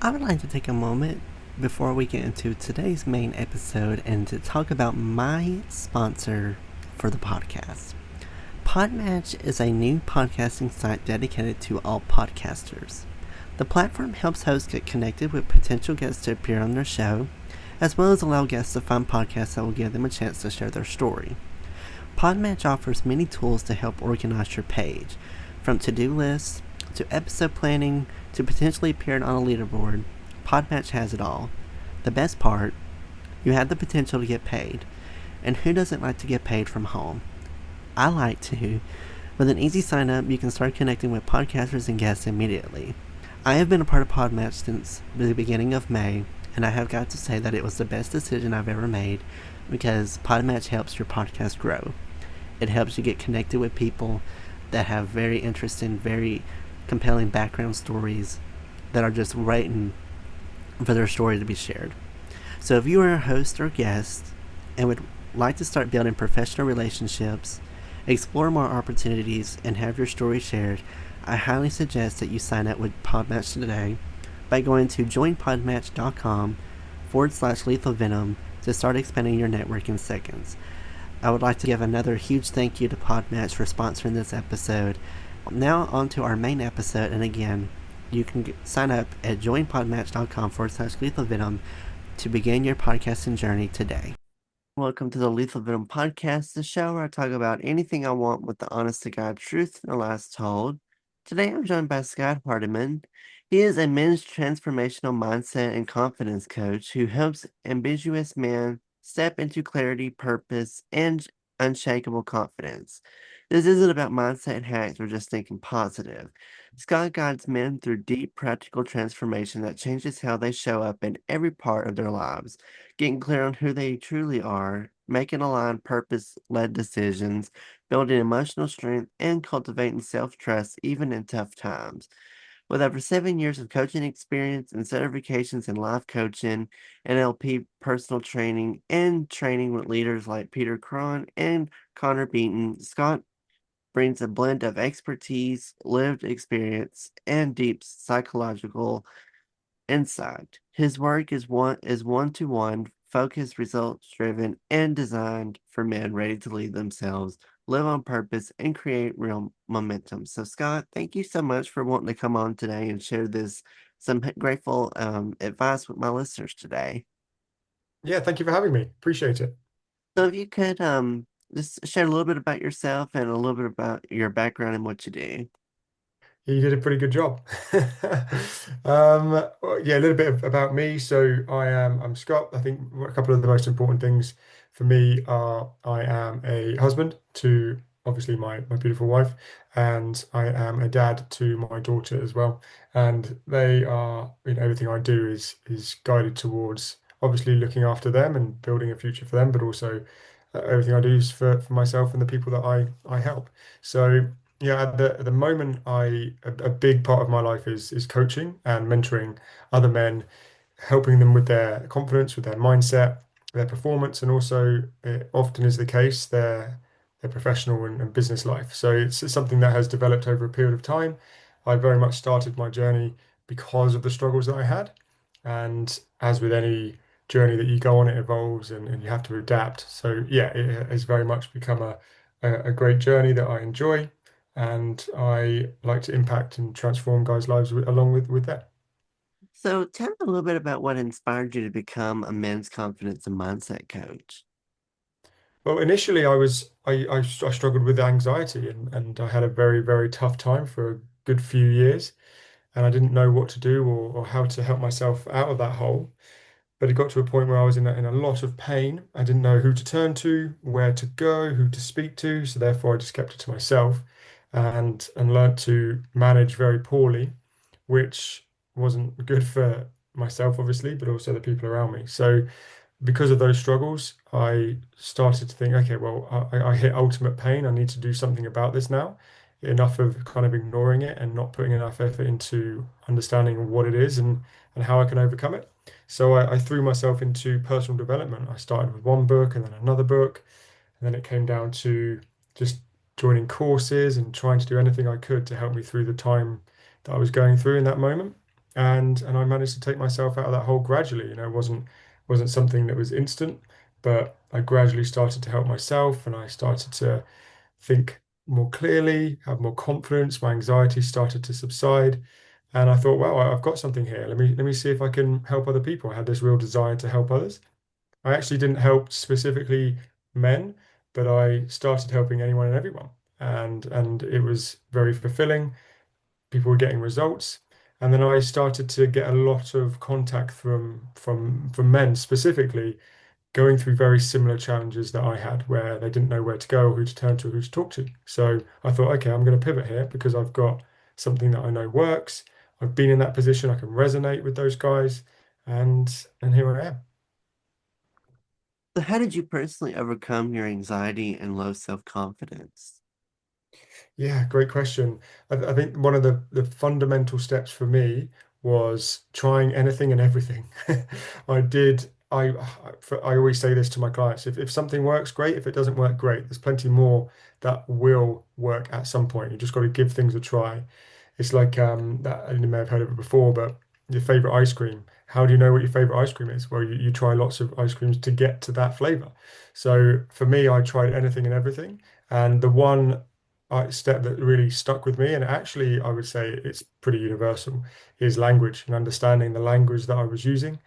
I would like to take a moment before we get into today's main episode and to talk about my sponsor for the podcast. Podmatch is a new podcasting site dedicated to all podcasters. The platform helps hosts get connected with potential guests to appear on their show, as well as allow guests to find podcasts that will give them a chance to share their story. Podmatch offers many tools to help organize your page, from to-do lists to episode planning to potentially appearing on a leaderboard. Podmatch has it all. The best part, you have the potential to get paid. And who doesn't like to get paid from home? I like to. With an easy sign up, you can start connecting with podcasters and guests immediately. I have been a part of Podmatch since the beginning of May, and I have got to say that it was the best decision I've ever made because Podmatch helps your podcast grow. It helps you get connected with people that have very interesting, very compelling background stories that are just waiting for their story to be shared. So if you are a host or guest and would like to start building professional relationships, explore more opportunities, and have your story shared, I highly suggest that you sign up with Podmatch today by going to joinpodmatch.com/lethal venom to start expanding your network in seconds. I would like to give another huge thank you to Podmatch for sponsoring this episode. Now on to our main episode, and again, you can sign up at joinpodmatch.com/lethal venom to begin your podcasting journey today. Welcome to the Lethal Venom Podcast, the show where I talk about anything I want with the honest to God truth no lies told. Today I'm joined by Scott Hardiman. He is a men's transformational mindset and confidence coach who helps ambitious men step into clarity, purpose, and unshakable confidence. This isn't about mindset hacks or just thinking positive. Scott guides men through deep practical transformation that changes how they show up in every part of their lives, getting clear on who they truly are, making aligned purpose-led decisions, building emotional strength, and cultivating self-trust even in tough times. With over 7 years of coaching experience and certifications in life coaching, NLP personal training, and training with leaders like Peter Cron and Connor Beaton, Scott brings a blend of expertise, lived experience, and deep psychological insight. His work is one-to-one, focused, results-driven, and designed for men ready to lead themselves, live on purpose, and create real momentum. So, Scott, thank you so much for wanting to come on today and share this some grateful advice with my listeners today. Yeah, thank you for having me. Appreciate it. So, if you could just share a little bit about yourself and a little bit about your background and what you do. You did a pretty good job. Yeah, a little bit about me. I'm Scott. I think a couple of the most important things for me are I am a husband to obviously my beautiful wife, and I am a dad to my daughter as well. And they are, everything I do is guided towards obviously looking after them and building a future for them, but also everything I do is for myself and the people that I help. So yeah, at the moment, a big part of my life is coaching and mentoring other men, helping them with their confidence, with their mindset, their performance, and also it often is the case their professional and business life. So it's something that has developed over a period of time. I very much started my journey because of the struggles that I had, and as with any journey that you go on, it evolves and you have to adapt. So yeah, it has very much become a great journey that I enjoy and I like to impact and transform guys' lives along with that. So, tell me a little bit about what inspired you to become a men's confidence and mindset coach. Well, initially I struggled with anxiety and I had a very tough time for a good few years and I didn't know what to do or how to help myself out of that hole. But it got to a point where I was in a lot of pain. I didn't know who to turn to, where to go, who to speak to. So therefore I just kept it to myself and learnt to manage very poorly, which wasn't good for myself, obviously, but also the people around me. So because of those struggles, I started to think, okay, well, I hit ultimate pain. I need to do something about this now. Enough of kind of ignoring it and not putting enough effort into understanding what it is and how I can overcome it. So I threw myself into personal development. I started with one book and then another book, and then it came down to just joining courses and trying to do anything I could to help me through the time that I was going through in that moment. and I managed to take myself out of that hole gradually. It wasn't something that was instant, but I gradually started to help myself, and I started to think more clearly, have more confidence. My anxiety started to subside, and I thought, wow, I've got something here. Let me see if I can help other people. I had this real desire to help others. I actually didn't help specifically men, but I started helping anyone and everyone, and it was very fulfilling. People were getting results. And then I started to get a lot of contact from men specifically going through very similar challenges that I had, where they didn't know where to go or who to turn to or who to talk to. So I thought, okay, I'm going to pivot here because I've got something that I know works. I've been in that position. I can resonate with those guys, and here I am. So how did you personally overcome your anxiety and low self-confidence? Yeah, great question. I think one of the fundamental steps for me was trying anything and everything. I did. I always say this to my clients. If something works, great. If it doesn't work, great. There's plenty more that will work at some point. You just got to give things a try. It's like that, and you may have heard of it before, but your favorite ice cream. How do you know what your favorite ice cream is? Well, you try lots of ice creams to get to that flavor. So for me, I tried anything and everything. And the one step that really stuck with me, and actually I would say it's pretty universal, is language and understanding the language that I was using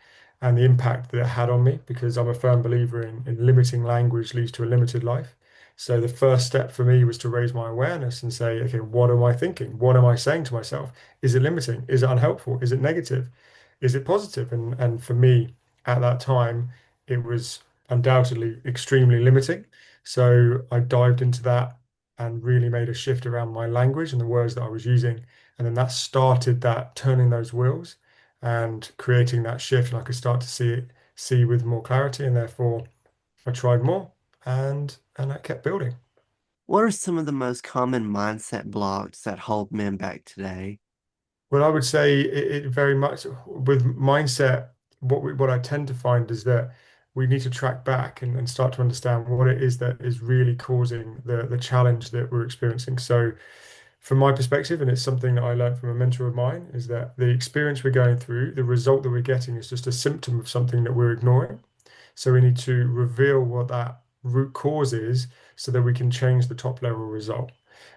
and the impact that it had on me, because I'm a firm believer in limiting language leads to a limited life. So the first step for me was to raise my awareness and say, okay, what am I thinking? What am I saying to myself? Is it limiting? Is it unhelpful? Is it negative? Is it positive? And for me at that time, it was undoubtedly extremely limiting. So I dived into that and really made a shift around my language and the words that I was using. And then that started that turning those wheels and creating that shift. And I could start to see with more clarity. And therefore I tried more and I kept building. What are some of the most common mindset blocks that hold men back today? Well, I would say it very much with mindset, what I tend to find is that we need to track back and start to understand what it is that is really causing the challenge that we're experiencing. So from my perspective, and it's something that I learned from a mentor of mine, is that the experience we're going through, the result that we're getting is just a symptom of something that we're ignoring. So we need to reveal what that root cause is so that we can change the top level result.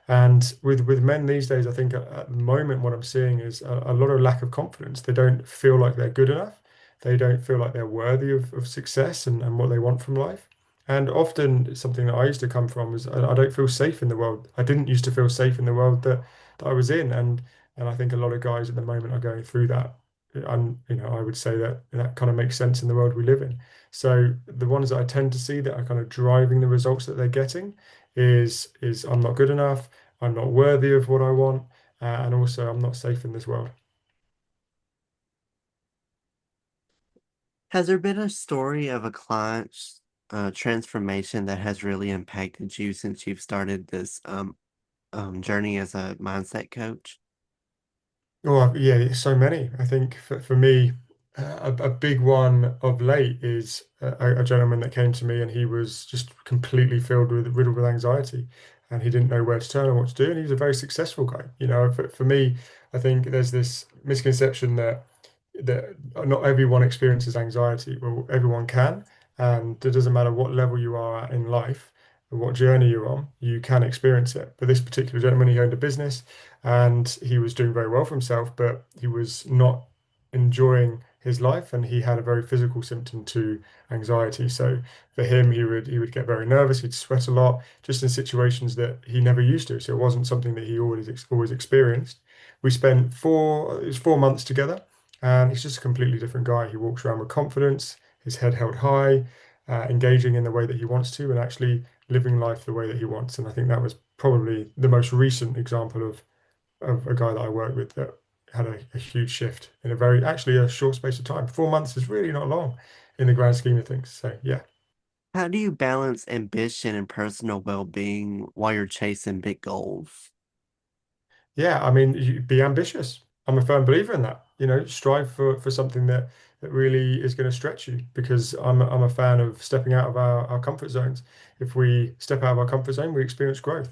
And with men these days, I think at the moment what I'm seeing is a lot of lack of confidence. They don't feel like they're good enough. They don't feel like they're worthy of success and what they want from life. And often something that I used to come from is I don't feel safe in the world. I didn't used to feel safe in the world that I was in. And I think a lot of guys at the moment are going through that. And I would say that that kind of makes sense in the world we live in. So the ones that I tend to see that are kind of driving the results that they're getting is I'm not good enough, I'm not worthy of what I want, and also I'm not safe in this world. Has there been a story of a client's transformation that has really impacted you since you've started this journey as a mindset coach? Oh, yeah, so many. I think for me, a big one of late is a gentleman that came to me and he was just completely filled with riddled with anxiety and he didn't know where to turn and what to do. And he was a very successful guy. For me, I think there's this misconception that not everyone experiences anxiety. Well, everyone can, and it doesn't matter what level you are at in life, or what journey you're on, you can experience it. But this particular gentleman, he owned a business and he was doing very well for himself, but he was not enjoying his life, and he had a very physical symptom to anxiety. So for him, he would get very nervous, he'd sweat a lot, just in situations that he never used to. So it wasn't something that he always experienced. We spent it was 4 months together, and he's just a completely different guy. He walks around with confidence, his head held high, engaging in the way that he wants to, and actually living life the way that he wants. And I think that was probably the most recent example of a guy that I worked with that had a huge shift in actually a short space of time. 4 months is really not long in the grand scheme of things. So yeah. How do you balance ambition and personal well-being while you're chasing big goals? Yeah, I mean, you be ambitious. I'm a firm believer in that. Strive for something that really is going to stretch you, because I'm a fan of stepping out of our comfort zones. If we step out of our comfort zone, we experience growth.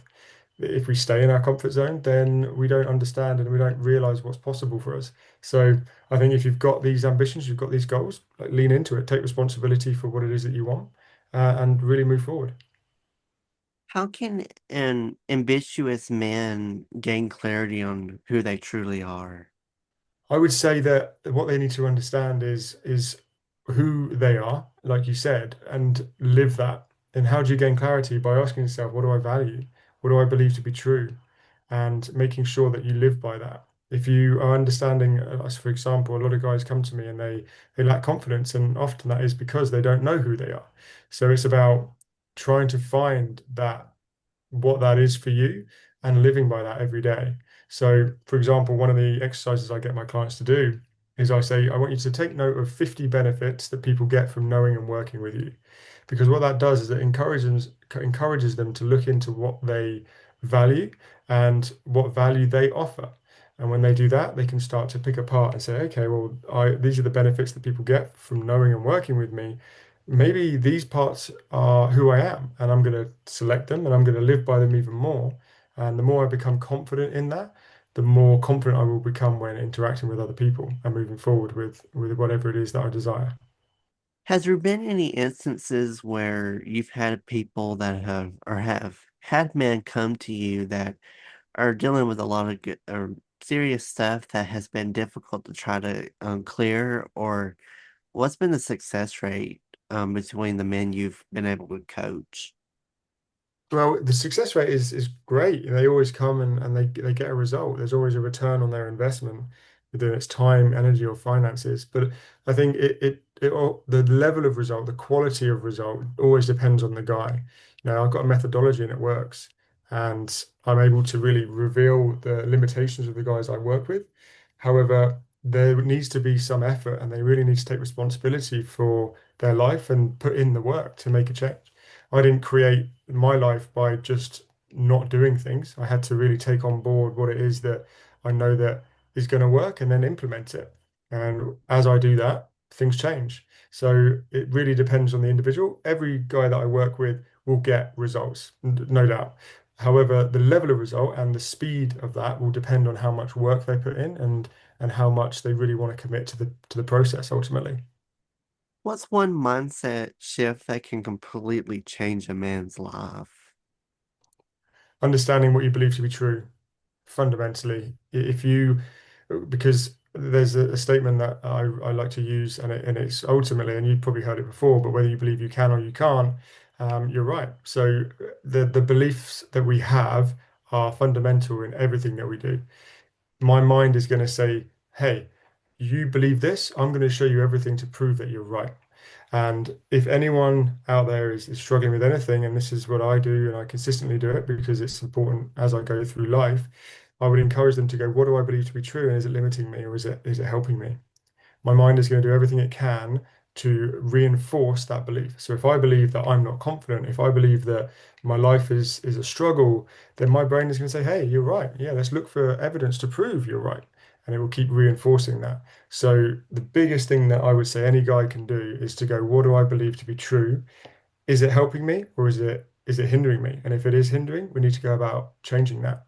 if we stay in our comfort zone, then we don't understand and we don't realize what's possible for us. So I think if you've got these ambitions, you've got these goals, like lean into it, take responsibility for what it is that you want, and really move forward. How can an ambitious man gain clarity on who they truly are? I would say that what they need to understand is who they are, like you said, and live that. And how do you gain clarity? By asking yourself, what do I value? What do I believe to be true? And making sure that you live by that. If you are understanding, as for example, a lot of guys come to me and they lack confidence, and often that is because they don't know who they are. So it's about trying to find that what that is for you and living by that every day. So, for example, one of the exercises I get my clients to do is I say, I want you to take note of 50 benefits that people get from knowing and working with you. Because what that does is it encourages them to look into what they value and what value they offer. And when they do that, they can start to pick apart and say, okay, well, these are the benefits that people get from knowing and working with me. Maybe these parts are who I am, and I'm going to select them and I'm going to live by them even more. And the more I become confident in that, the more confident I will become when interacting with other people and moving forward with whatever it is that I desire. Has there been any instances where you've had people that have had men come to you that are dealing with a lot of good or serious stuff that has been difficult to try to clear, or what's been the success rate between the men you've been able to coach? Well, the success rate is great. They always come and they get a result. There's always a return on their investment, whether it's time, energy, or finances. But I think the level of result, the quality of result always depends on the guy. I've got a methodology and it works. And I'm able to really reveal the limitations of the guys I work with. However, there needs to be some effort and they really need to take responsibility for their life and put in the work to make a change. I didn't create my life by just not doing things. I had to really take on board what it is that I know that is going to work and then implement it. And as I do that, things change. So it really depends on the individual. Every guy that I work with will get results, no doubt. However, the level of result and the speed of that will depend on how much work they put in and how much they really want to commit to the process ultimately. What's one mindset shift that can completely change a man's life? Understanding what you believe to be true fundamentally. If you, because there's a statement that I like to use, and it's ultimately, and you've probably heard it before, but whether you believe you can or you can't, you're right. So the beliefs that we have are fundamental in everything that we do. My mind is going to say, hey, you believe this, I'm going to show you everything to prove that you're right. And if anyone out there is struggling with anything, and this is what I do, and I consistently do it because it's important as I go through life, I would encourage them to go, what do I believe to be true? And is it limiting me or is it helping me? My mind is going to do everything it can to reinforce that belief. So if I believe that I'm not confident, if I believe that my life is a struggle, then my brain is going to say, hey, you're right. Yeah, let's look for evidence to prove you're right. And it will keep reinforcing that. So the biggest thing that I would say any guy can do is to go, what do I believe to be true? Is it helping me or is it hindering me? And if it is hindering, we need to go about changing that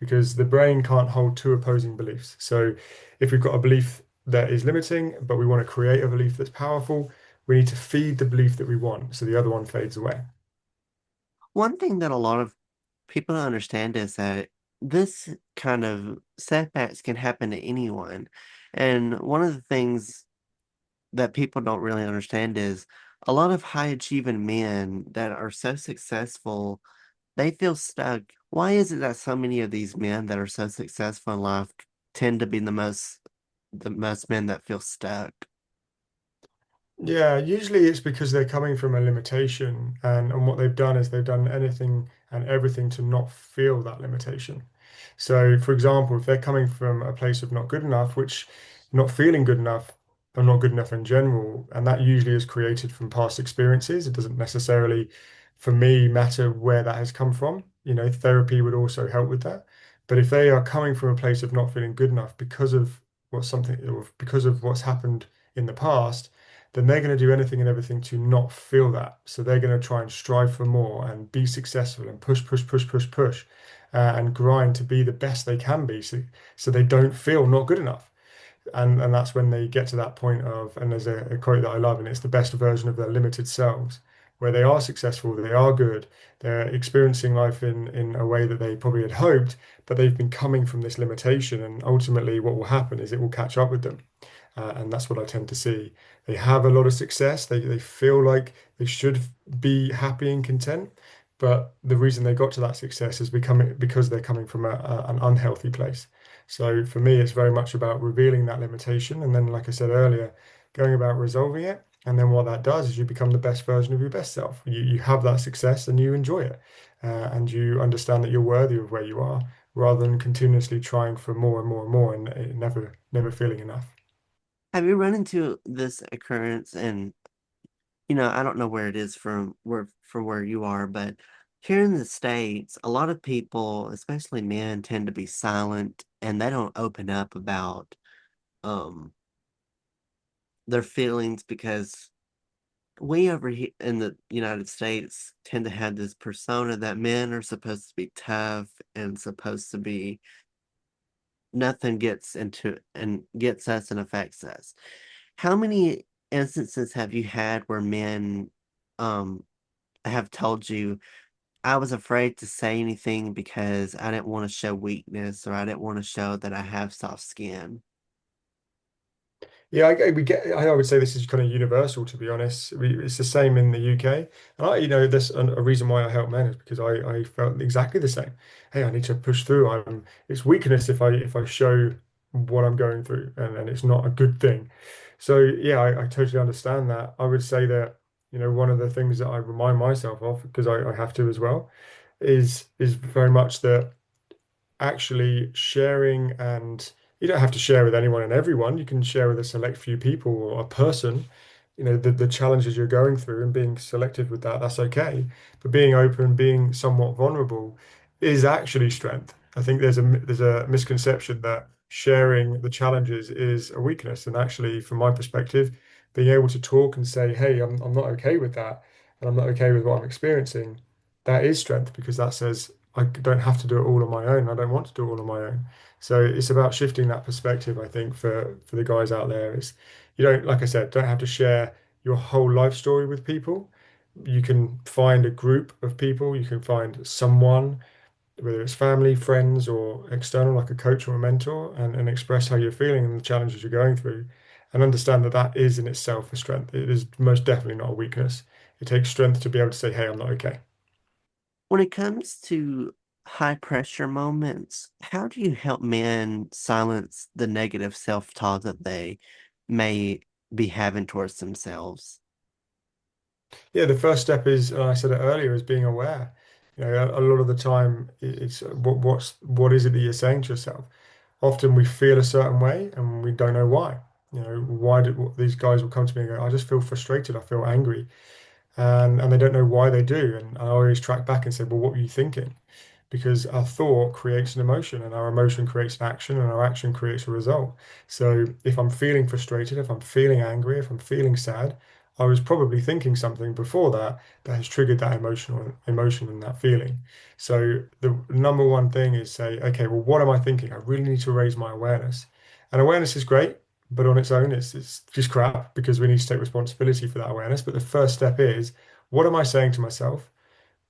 because the brain can't hold two opposing beliefs. So if we've got a belief that is limiting, but we want to create a belief that's powerful, we need to feed the belief that we want so the other one fades away. One thing that a lot of people don't understand is that this kind of setbacks can happen to anyone. And one of the things that people don't really understand is a lot of high achieving men that are so successful, they feel stuck. Why is it that so many of these men that are so successful in life tend to be the most men that feel stuck? Yeah, usually it's because they're coming from a limitation, and what they've done is they've done anything and everything to not feel that limitation. So, for example, if they're coming from a place of not good enough, which not feeling good enough or not good enough in general, and that usually is created from past experiences. It doesn't necessarily, for me, matter where that has come from. Therapy would also help with that. But if they are coming from a place of not feeling good enough because of because of what's happened in the past, then they're going to do anything and everything to not feel that. So they're going to try and strive for more and be successful and push, push, push, push, push. and grind to be the best they can be, so they don't feel not good enough. And that's when they get to that point of, and there's a quote that I love, and it's the best version of their limited selves, where they are successful, they are good, they're experiencing life in a way that they probably had hoped, but they've been coming from this limitation, and ultimately what will happen is it will catch up with them. And that's what I tend to see. They have a lot of success. They feel like they should be happy and content, but the reason they got to that success is becoming because they're coming from an unhealthy place. So for me, it's very much about revealing that limitation, and then, like I said earlier, going about resolving it. And then what that does is you become the best version of your best self. You have that success and you enjoy it, and you understand that you're worthy of where you are, rather than continuously trying for more and more and more, and never feeling enough. Have you run into this occurrence? And I don't know where it is from where you are, but here in the States, a lot of people, especially men, tend to be silent and they don't open up about um their feelings because we over here in the United States tend to have this persona that men are supposed to be tough and supposed to be nothing gets into and gets us and affects us. How many instances have you had where men um have told you, I was afraid to say anything because I didn't want to show weakness or I didn't want to show that I have soft skin? Yeah, we get. I would say this is kind of universal, to be honest. It's the same in the UK, and there's a reason why I help men is because I felt exactly the same. Hey, I need to push through. It's weakness if I show what I'm going through, and it's not a good thing. So yeah, I totally understand that. I would say that one of the things that I remind myself of, because I have to as well, is very much that actually sharing, and you don't have to share with anyone and everyone. You can share with a select few people or a person, the challenges you're going through, and being selective with that, that's okay. But being open, being somewhat vulnerable is actually strength. I think there's a misconception that sharing the challenges is a weakness. And actually, from my perspective, being able to talk and say, hey, I'm not okay with that, and I'm not okay with what I'm experiencing, that is strength, because that says I don't have to do it all on my own. I don't want to do it all on my own. So it's about shifting that perspective, I think, for the guys out there. Is you don't, like I said, don't have to share your whole life story with people. You can find a group of people, you can find someone, whether it's family, friends, or external, like a coach or a mentor, and express how you're feeling and the challenges you're going through, and understand that that is in itself a strength. It is most definitely not a weakness. It takes strength to be able to say, hey, I'm not okay. When it comes to high pressure moments, how do you help men silence the negative self-talk that they may be having towards themselves? Yeah, the first step is, and I said it earlier, is being aware. A lot of the time, it's what is it that you're saying to yourself? Often we feel a certain way and we don't know why. Why did these guys will come to me and go, I just feel frustrated, I feel angry, and they don't know why they do. And I always track back and say, well, what were you thinking? Because our thought creates an emotion, and our emotion creates an action, and our action creates a result. So if I'm feeling frustrated, if I'm feeling angry, if I'm feeling sad, I was probably thinking something before that has triggered that emotional emotion and that feeling. So the number one thing is say, okay, well, what am I thinking? I really need to raise my awareness. And awareness is great, but on its own, it's just crap, because we need to take responsibility for that awareness. But the first step is, what am I saying to myself,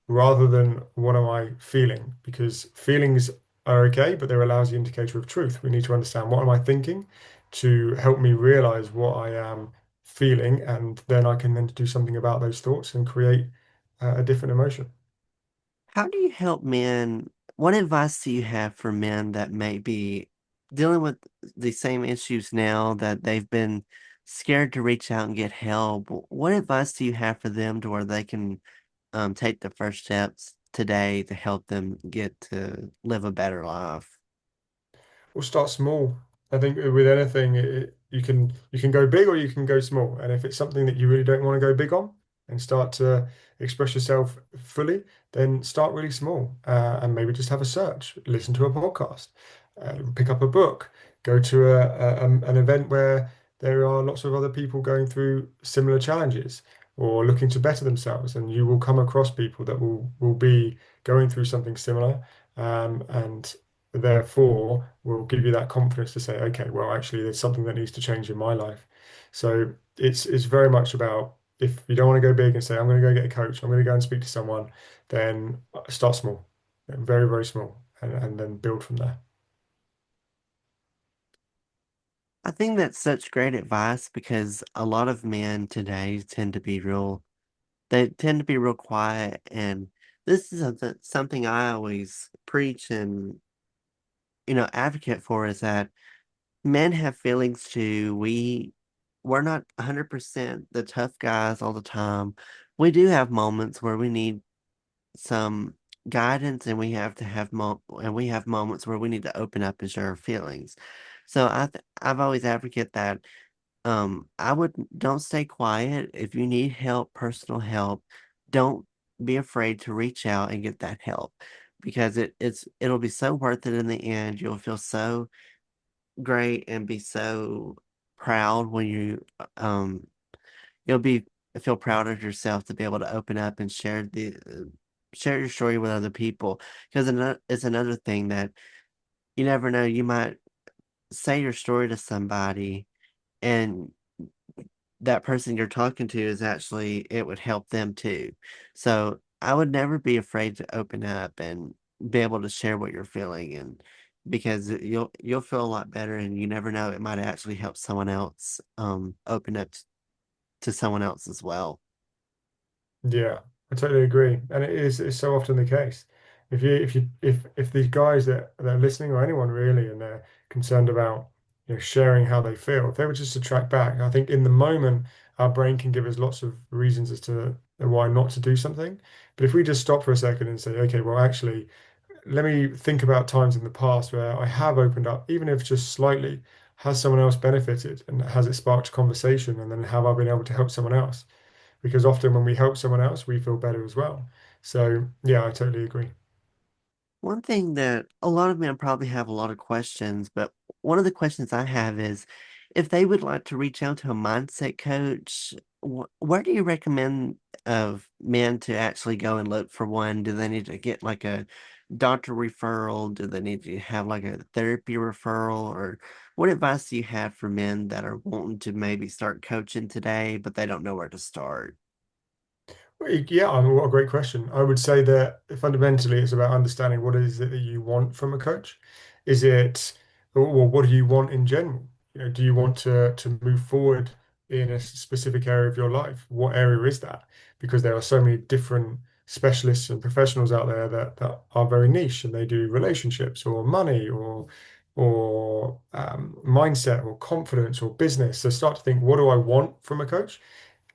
rather than what am I feeling? Because feelings are okay, but they're a lousy indicator of truth. We need to understand, what am I thinking, to help me realize what I am feeling, and then I can then do something about those thoughts and create a different emotion. How do you help men? What advice do you have for men that may be dealing with the same issues now that they've been scared to reach out and get help? What advice do you have for them to where they can take the first steps today to help them get to live a better life? We'll start small. I think with anything, you can go big or you can go small. And if it's something that you really don't want to go big on and start to express yourself fully, then start really small, and maybe just have a search, listen to a podcast, pick up a book, go to an event where there are lots of other people going through similar challenges or looking to better themselves, and you will come across people that will be going through something similar, and therefore will give you that confidence to say, okay, well, actually, there's something that needs to change in my life. So it's very much about, if you don't want to go big and say, I'm going to go get a coach, I'm going to go and speak to someone, then start small, very, very small, and then build from there. I think that's such great advice because a lot of men today they tend to be real quiet. And this is something I always preach and, advocate for is that men have feelings too. We're not 100% the tough guys all the time. We do have moments where we need some guidance, and we have moments where we need to open up and share our feelings. So I've always advocate that I would don't stay quiet. If you need help, personal help, don't be afraid to reach out and get that help because it'll be so worth it in the end. You'll feel so great and be so proud when you'll be feel proud of yourself to be able to open up and share your story with other people because it's another thing that you never know. You might say your story to somebody, and that person you're talking to is actually it would help them too. So I would never be afraid to open up and be able to share what you're feeling, and because you'll feel a lot better, and you never know, it might actually help someone else open up to someone else as well. Yeah, I totally agree, and it's so often the case. If these guys that are listening, or anyone really, and they're concerned about sharing how they feel, if they were just to track back, I think in the moment our brain can give us lots of reasons as to why not to do something. But if we just stop for a second and say, okay, well, actually, let me think about times in the past where I have opened up, even if just slightly, has someone else benefited, and has it sparked conversation, and then have I been able to help someone else? Because often when we help someone else, we feel better as well. So yeah, I totally agree. One thing that a lot of men probably have a lot of questions, but one of the questions I have is if they would like to reach out to a mindset coach, where do you recommend of men to actually go and look for one? Do they need to get like a doctor referral? Do they need to have like a therapy referral? Or what advice do you have for men that are wanting to maybe start coaching today, but they don't know where to start? Yeah, I mean, what a great question. I would say that fundamentally it's about understanding what is it that you want from a coach. Is it, or what do you want in general? Do you want to move forward in a specific area of your life? What area is that? Because there are so many different specialists and professionals out there that are very niche, and they do relationships or money or mindset or confidence or business. So start to think, what do I want from a coach?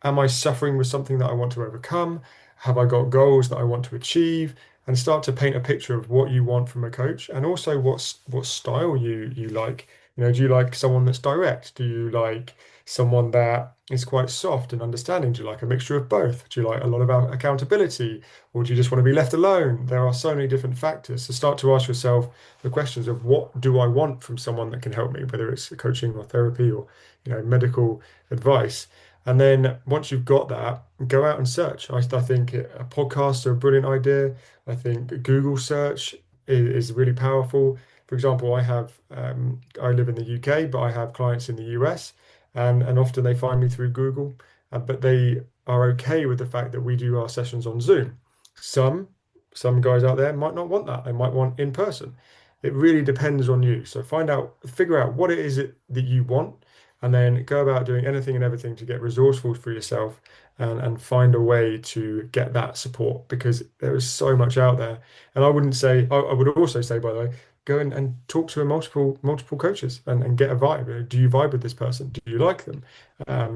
Am I suffering with something that I want to overcome? Have I got goals that I want to achieve? And start to paint a picture of what you want from a coach, and also what style you like. Do you like someone that's direct? Do you like someone that is quite soft and understanding? Do you like a mixture of both? Do you like a lot of accountability, or do you just want to be left alone? There are so many different factors. So start to ask yourself the questions of, what do I want from someone that can help me, whether it's coaching or therapy or medical advice. And then once you've got that, go out and search. I think a podcast are a brilliant idea. I think Google search is really powerful. For example, I live in the UK, but I have clients in the US, and often they find me through Google, but they are okay with the fact that we do our sessions on Zoom. Some some guys out there might not want that. They might want in person. It really depends on you. So figure out what it is that you want, and then go about doing anything and everything to get resourceful for yourself, and find a way to get that support, because there is so much out there. And I would also say, by the way, go and talk to multiple coaches, and get a vibe. Do you vibe with this person? Do you like them?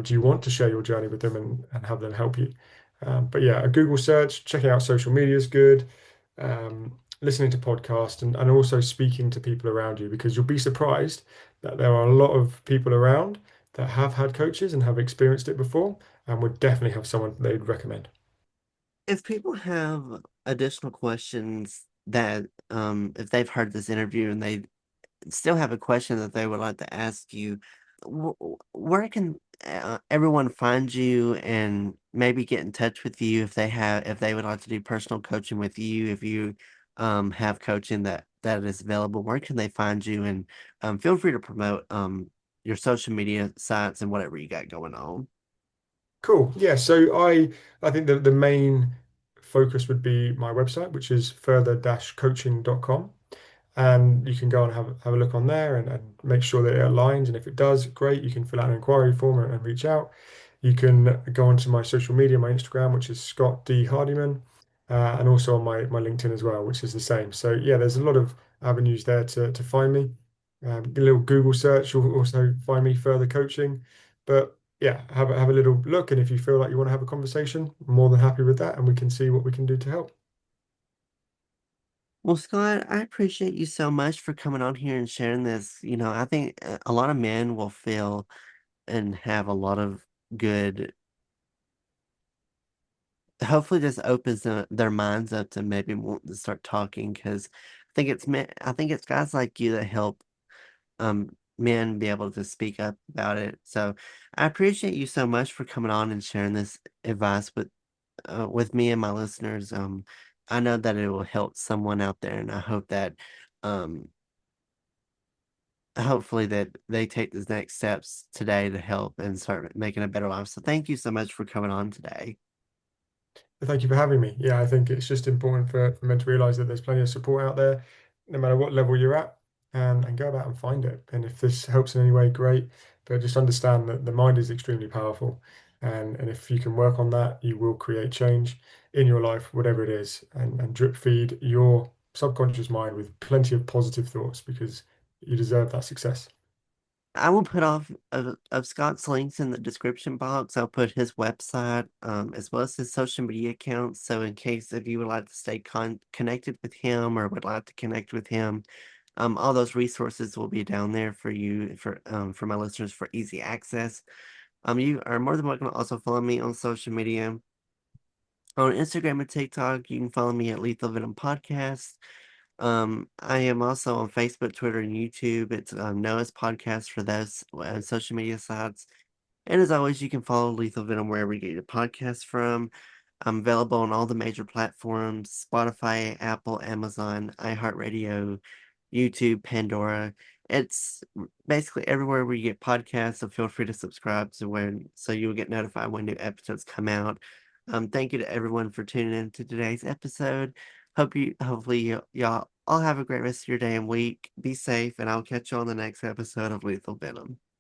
Do you want to share your journey with them, and have them help you? But yeah, a Google search, checking out social media is good. Listening to podcasts, and also speaking to people around you, because you'll be surprised that there are a lot of people around that have had coaches and have experienced it before, and would definitely have someone they'd recommend. If people have additional questions that, if they've heard this interview and they still have a question that they would like to ask you, where can everyone find you and maybe get in touch with you if they would like to do personal coaching with you, if you have coaching that is available, where can they find you? And feel free to promote your social media sites and whatever you got going on. Cool. Yeah. So I think the main focus would be my website, which is further-coaching.com. And you can go and have a look on there and make sure that it aligns. And if it does, great. You can fill out an inquiry form and reach out. You can go onto my social media, my Instagram, which is Scott D. Hardiman, and also on my LinkedIn as well, which is the same. So yeah, there's a lot of avenues there to find me. A little Google search will also find me further coaching. But yeah, have a little look. And if you feel like you want to have a conversation, I'm more than happy with that, and we can see what we can do to help. Well, Scott, I appreciate you so much for coming on here and sharing this. I think a lot of men will feel and have a lot of good, hopefully this opens their minds up to maybe wanting to start talking, because I think it's guys like you that help men be able to speak up about it. So I appreciate you so much for coming on and sharing this advice with me and my listeners. I know that it will help someone out there, and I hope that um hopefully that they take the next steps today to help and start making a better life. So thank you so much for coming on today. Thank you for having me. Yeah, I think it's just important for men to realize that there's plenty of support out there, no matter what level you're at, and go about and find it. And if this helps in any way, great. But just understand that the mind is extremely powerful. And if you can work on that, you will create change in your life, whatever it is, and drip feed your subconscious mind with plenty of positive thoughts because you deserve that success. I will put off of Scott's links in the description box. I'll put his website, as well as his social media accounts. So in case if you would like to stay connected with him or would like to connect with him, all those resources will be down there for you for my listeners for easy access. You are more than welcome to also follow me on social media. On Instagram and TikTok, you can follow me at Lethal Venom Podcast. I am also on Facebook, Twitter, and YouTube. It's Noah's Podcast for those social media sites. And as always, you can follow Lethal Venom wherever you get your podcasts from. I'm available on all the major platforms: Spotify, Apple, Amazon, iHeartRadio, YouTube, Pandora. It's basically everywhere where you get podcasts, so feel free to subscribe so you'll get notified when new episodes come out. Thank you to everyone for tuning in to today's episode. Hopefully y'all all have a great rest of your day and week. Be safe, and I'll catch you on the next episode of Lethal Venom.